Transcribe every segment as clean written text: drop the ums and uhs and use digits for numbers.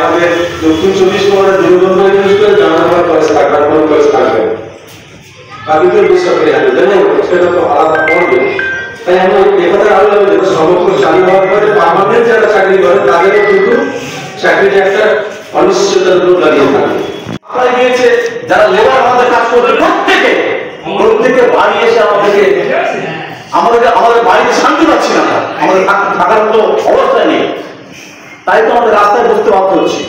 আমাদের দক্ষিণ 24 পরগনার দুর্গন্ধ ইউনিভার্সিটি জানানোর কলেজ থাকবে, কোনো কলেজ থাকবে বাকি তো বেসরকারি হবে, জানেন সেটা তো আলাদা করবে। তাই আমরা একথা আরো যেটা সমগ্র চালু হওয়ার পরে পার্মানেন্ট যারা চাকরি করে তাদেরও কিন্তু চাকরিতে একটা অনিশ্চয়তার রূপ দাঁড়িয়ে থাকে। আপনারা গিয়েছে যারা লেবার আমাদের কাজ করবে প্রত্যেকে বাড়ি এসে আমাদের বাড়িতে শান্তি পাচ্ছি না, আমাদের থাকার মতো অবস্থায় নেই, তাই তো আমাদের রাস্তায় বসতে বাধ্য হচ্ছি।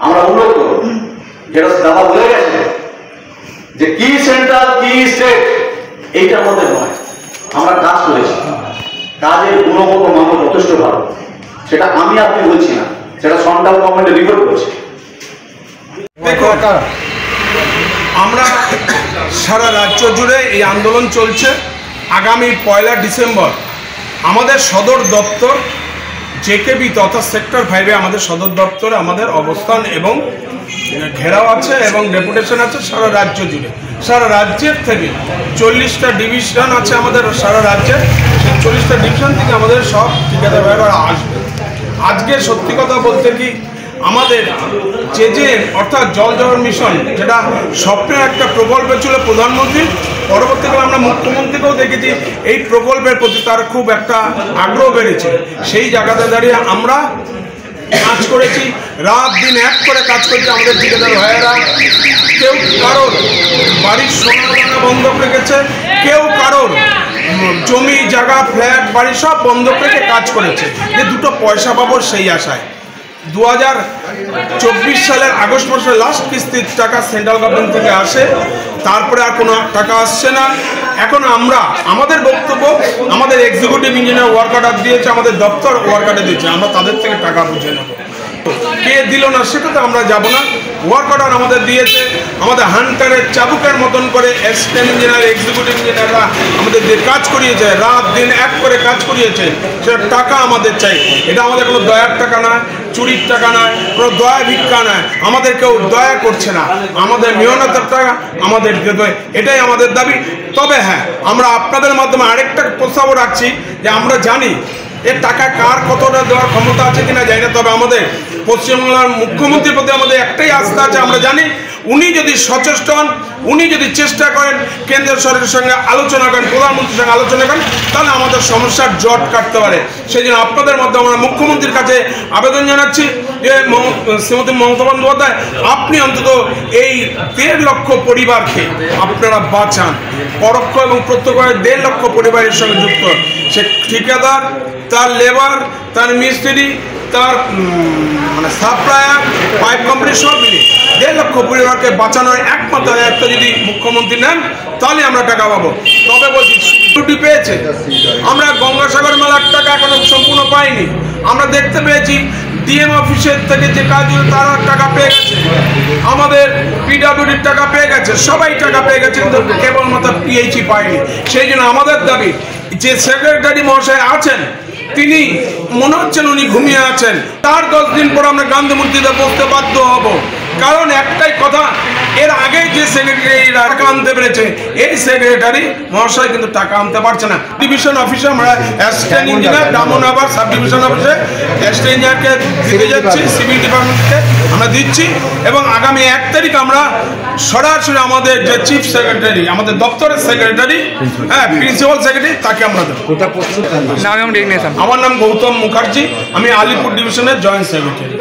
আমরা অনুরোধ করব, যেটা দাদা বলে গেছে যে কি সেন্ট্রাল কি স্টেট এইটার মধ্যে নয়, আমরা কাজ করেছি, কাজের গুণগত মান যথেষ্ট ভালো, সেটা আমি আপনি বলছি না, সেটা সেন্ট্রাল গভর্নমেন্টের রিপোর্ট করেছে। আমরা সারা রাজ্য জুড়ে এই আন্দোলন চলছে। আগামী 1 ডিসেম্বর আমাদের সদর দপ্তর জেকেবি তথা সেক্টর 5-এ আমাদের সদর দপ্তরে আমাদের অবস্থান এবং ঘেরাও আছে এবং ডেপুটেশন আছে সারা রাজ্য জুড়ে। সারা রাজ্যের থেকে 40টা ডিভিশন আছে আমাদের সারা রাজ্যে, সেই 40টা ডিভিশন থেকে আমাদের সব ঠিকাদার ভাইরা আসবে। আজকে সত্যি কথা বলতে কি আমাদের যে অর্থাৎ জল জীবন মিশন, যেটা স্বপ্নের একটা প্রকল্প ছিল প্রধানমন্ত্রী, পরবর্তীকালে আমরা মুখ্যমন্ত্রীকেও দেখেছি এই প্রকল্পের প্রতি তার খুব একটা আগ্রহ বেড়েছে। সেই জায়গাতে দাঁড়িয়ে আমরা কাজ করেছি, রাত দিন এক করে কাজ করেছি। আমাদের ঠিকাদার ভাইয়েরা কেউ কারোর বাড়ির সোনা বন্ধক রেখেছে, কেউ কারোর জমি জায়গা ফ্ল্যাট বাড়ি সব বন্ধক রেখে কাজ করেছে, যে দুটো পয়সা পাবো সেই আশায়। 2024 সালের আগস্ট মাসের লাস্ট কিস্তির টাকা সেন্ট্রাল গভর্নমেন্ট থেকে আসে, তারপরে আর কোনো টাকা আসছে না। এখন আমরা আমাদের বক্তব্য, আমাদের এক্সিকিউটিভ ইঞ্জিনিয়ার ওয়ার্ক অর্ডার দিয়েছে, আমাদের দপ্তর ওয়ার্ক অর্ডার দিয়েছে, আমরা তাদের থেকে টাকা বুঝে নেব। কে দিল না সেটাতে আমরা যাব না। ওয়ার্ক অর্ডার আমাদের দিয়েছে, আমাদের হান্টারের চাবুকের মতন করে অ্যাসিস্ট্যান্ট ইঞ্জিনিয়ার এক্সিকিউটিভ ইঞ্জিনিয়াররা আমাদের দিয়ে কাজ করিয়েছে, রাত দিন এক করে কাজ করিয়েছে, সেটা টাকা আমাদের চাই। এটা আমাদের কোনো দয়ার টাকা নয়, চুরির টাকা নয়, কোনো দয়া ভিক্ষা নয়, আমাদের কেউ দয়া করছে না, আমাদের মেহনতের টাকা আমাদের দেবে, এটাই আমাদের দাবি। তবে হ্যাঁ, আমরা আপনাদের মাধ্যমে আরেকটা প্রস্তাব রাখছি যে আমরা জানি এর টাকা কার কতটা দেওয়ার ক্ষমতা আছে কিনা জানি না, তবে আমাদের পশ্চিমবাংলার মুখ্যমন্ত্রীর প্রতি আমাদের একটাই আস্থা আছে। আমরা জানি উনি যদি সচেষ্ট হন, উনি যদি চেষ্টা করেন, কেন্দ্রীয় সরকারের সঙ্গে আলোচনা করেন, প্রধানমন্ত্রীর সঙ্গে আলোচনা করেন, তাহলে আমাদের সমস্যার জট কাটতে পারে। সেই জন্য আপনাদের মধ্যে আমরা মুখ্যমন্ত্রীর কাছে আবেদন জানাচ্ছি যে শ্রীমতী মমতা বন্দ্যোপাধ্যায়, আপনি অন্তত এই 1.5 লক্ষ পরিবারকে আপনারা বাঁচান। পরোক্ষ এবং প্রত্যক্ষ 1.5 লক্ষ পরিবারের সঙ্গে যুক্ত, সে ঠিকাদার, তার লেবার, তার মিস্ত্রি, তার মানে সাপ্লায়ার, পাইপ কোম্পানি সব মিলিয়ে 1.5 লক্ষ পরিবারকে বাঁচানোর একমাত্র দায়িত্ব যদি মুখ্যমন্ত্রী নেন, তাহলে আমরা টাকা পাবো। তবে বলছি ছুটি পেয়েছে, আমরা গঙ্গাসাগর মেলার টাকা এখনো সম্পূর্ণ পাইনি। আমরা দেখতে পেয়েছি ডিএম অফিসের থেকে যে কাজগুলো তারা টাকা পেয়ে গেছে, আমাদের পিডব্লিউডির টাকা পেয়ে গেছে, সবাই টাকা পেয়ে গেছে, কিন্তু কেবলমাত্র পিএইচই পায়নি। সেই জন্য আমাদের দাবি যে সেক্রেটারি মহাশয় আছেন, তিনি মনে হচ্ছেন উনি ঘুমিয়ে আছেন, তার 10 দিন পর আমরা গান্ধী মূর্তিতে বসতে বাধ্য হব। কারণ একটাই কথা, এর আগে যে সেক্রেটারি টাকা আনতে পেরেছে, এই সেক্রেটারি মহাশয় কিন্তু টাকা আনতে পারছে না। ডিভিশন অফিসে আমরা অ্যাসিস্ট্যান্ট ইঞ্জিনিয়ার, দামনগর সাব ডিভিশন অফিসে অ্যাসিস্ট্যান্ট ইঞ্জিনিয়ারকে দিতে যাচ্ছি, সিভিল ডিপার্টমেন্টকে আমরা দিচ্ছি, এবং আগামী 1 তারিখ আমরা সরাসরি আমাদের যে চিফ সেক্রেটারি, আমাদের দপ্তরের সেক্রেটারি, হ্যাঁ প্রিন্সিপাল সেক্রেটারি, তাকে আমরা দেবো। আমার নাম গৌতম মুখার্জি, আমি আলিপুর ডিভিশনের জয়েন্ট সেক্রেটারি।